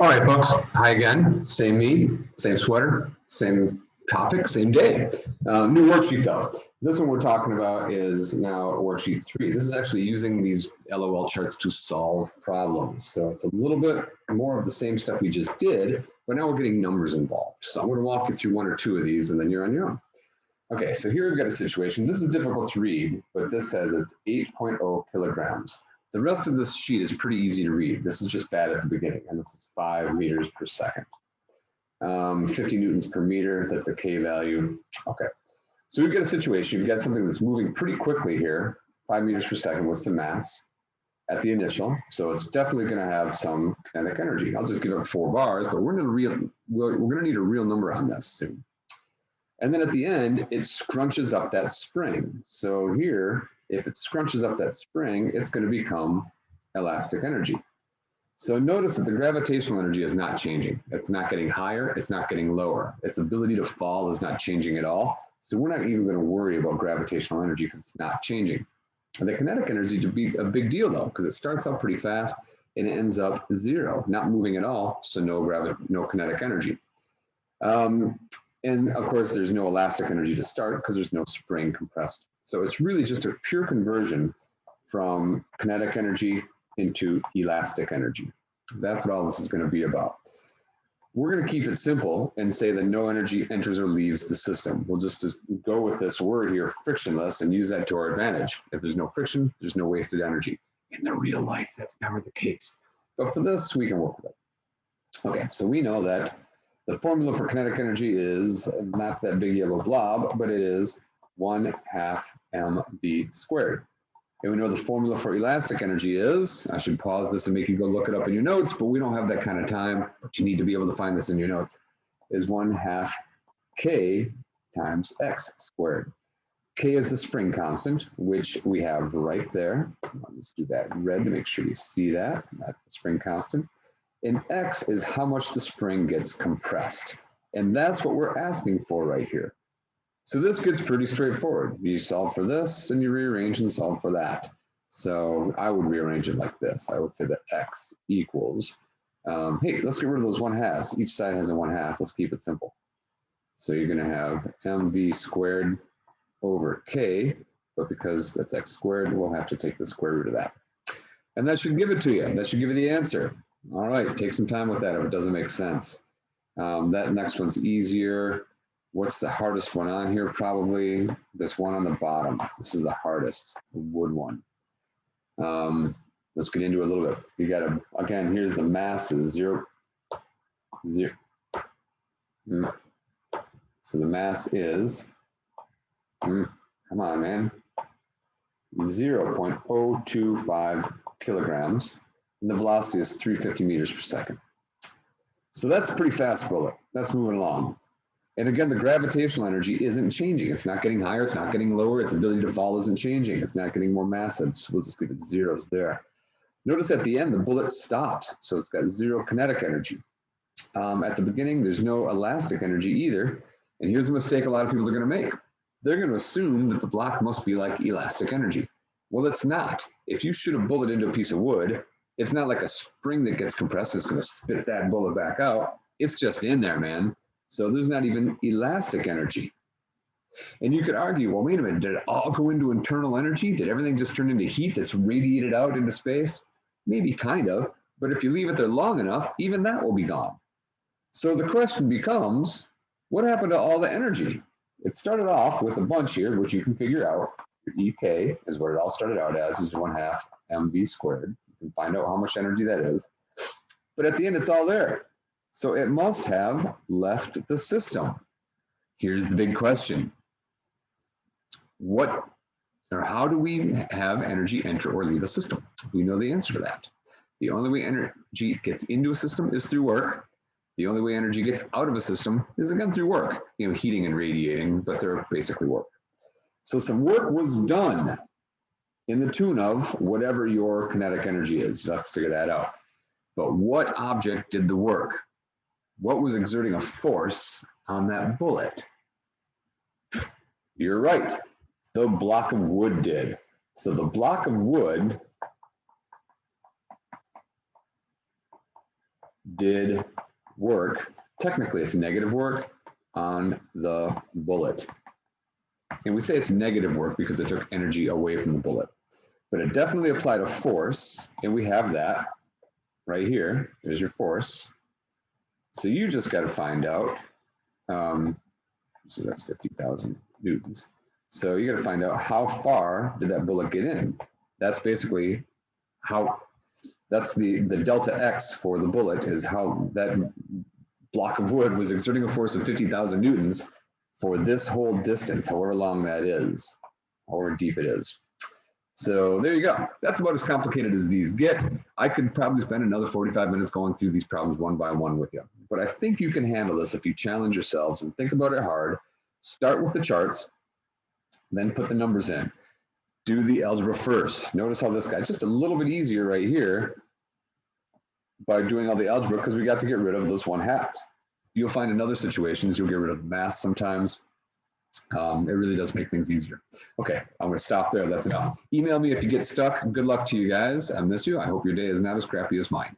All right, folks. Hi again. Same me, same sweater, same topic, same day. New worksheet though. This one we're talking about is now worksheet 3. This is actually using these LOL charts to solve problems. So it's a little bit more of the same stuff we just did, but now we're getting numbers involved. So I'm going to walk you through 1 or 2 of these and then you're on your own. Okay, so here we've got a situation. This is difficult to read, but this says it's 8.0 kilograms. The rest of this sheet is pretty easy to read. This is just bad at the beginning, and this is 5 meters per second. 50 newtons per meter, that's the K value. Okay, so we've got a situation. We've got something that's moving pretty quickly here, 5 meters per second with some mass at the initial. So it's definitely going to have some kinetic energy. I'll just give it 4 bars, but we're going to need a real number on this soon. And then at the end, it scrunches up that spring. So here, if it scrunches up that spring, it's going to become elastic energy. So notice that the gravitational energy is not changing. It's not getting higher. It's not getting lower. Its ability to fall is not changing at all. So we're not even going to worry about gravitational energy because it's not changing. And the kinetic energy to be a big deal though, because it starts out pretty fast and it ends up 0, not moving at all. So no kinetic energy. And of course, there's no elastic energy to start because there's no spring compressed. So it's really just a pure conversion from kinetic energy into elastic energy. That's what all this is going to be about. We're going to keep it simple and say that no energy enters or leaves the system. We'll just go with this word here, frictionless, and use that to our advantage. If there's no friction, there's no wasted energy. In the real life, that's never the case. But for this, we can work with it. Okay, so we know that the formula for kinetic energy is not that big yellow blob, but it is 1/2 mv squared. And we know the formula for elastic energy is, I should pause this and make you go look it up in your notes, but we don't have that kind of time, but you need to be able to find this in your notes, is 1/2 k times x squared. K is the spring constant, which we have right there. Let's do that in red to make sure you see that. That's the spring constant. And x is how much the spring gets compressed. And that's what we're asking for right here. So this gets pretty straightforward. You solve for this and you rearrange and solve for that. So I would rearrange it like this. I would say that x equals, hey, let's get rid of those 1/2s. Each side has a 1/2. Let's keep it simple. So you're gonna have mv squared over k, but because that's x squared, we'll have to take the square root of that. And that should give it to you. That should give you the answer. All right, take some time with that if it doesn't make sense. That next one's easier. What's the hardest one on here? Probably this one on the bottom. This is the hardest, the wood one. Let's get into it a little bit. You gotta, again, here's the mass is 0. So the mass is, come on, man, 0.025 kilograms. And the velocity is 350 meters per second. So that's a pretty fast bullet. That's moving along. And again, the gravitational energy isn't changing. It's not getting higher. It's not getting lower. Its ability to fall isn't changing. It's not getting more massive. So we'll just give it zeros there. Notice at the end, the bullet stops. So it's got 0 kinetic energy. At the beginning, there's no elastic energy either. And here's a mistake a lot of people are going to make. They're going to assume that the block must be like elastic energy. Well, it's not. If you shoot a bullet into a piece of wood, it's not like a spring that gets compressed. It's going to spit that bullet back out. It's just in there, man. So there's not even elastic energy. And you could argue, well, wait a minute, did it all go into internal energy? Did everything just turn into heat that's radiated out into space? Maybe kind of, but if you leave it there long enough, even that will be gone. So the question becomes, what happened to all the energy? It started off with a bunch here, which you can figure out. Your EK is what it all started out as, is 1/2 mv squared. You can find out how much energy that is. But at the end, it's all there. So it must have left the system. Here's the big question. What or how do we have energy enter or leave a system? We know the answer to that. The only way energy gets into a system is through work. The only way energy gets out of a system is again through work, heating and radiating, but they're basically work. So some work was done in the tune of whatever your kinetic energy is. You'll have to figure that out. But what object did the work? What was exerting a force on that bullet? You're right. The block of wood did. So the block of wood did work. Technically, it's negative work on the bullet. And we say it's negative work because it took energy away from the bullet. But it definitely applied a force, and we have that right here. There's your force. So you just got to find out, so that's 50,000 newtons. So you got to find out how far did that bullet get in. That's basically how, that's the delta X for the bullet, is how that block of wood was exerting a force of 50,000 newtons for this whole distance, however long that is, however deep it is. So there you go. That's about as complicated as these get. I could probably spend another 45 minutes going through these problems one by one with you. But I think you can handle this if you challenge yourselves and think about it hard. Start with the charts, then put the numbers in. Do the algebra first. Notice how this guy, just a little bit easier right here by doing all the algebra, because we got to get rid of those 1/2. You'll find in other situations, you'll get rid of math sometimes. It really does make things easier. Okay, I'm going to stop there. That's enough. Email me if you get stuck. Good luck to you guys. I miss you. I hope your day is not as crappy as mine.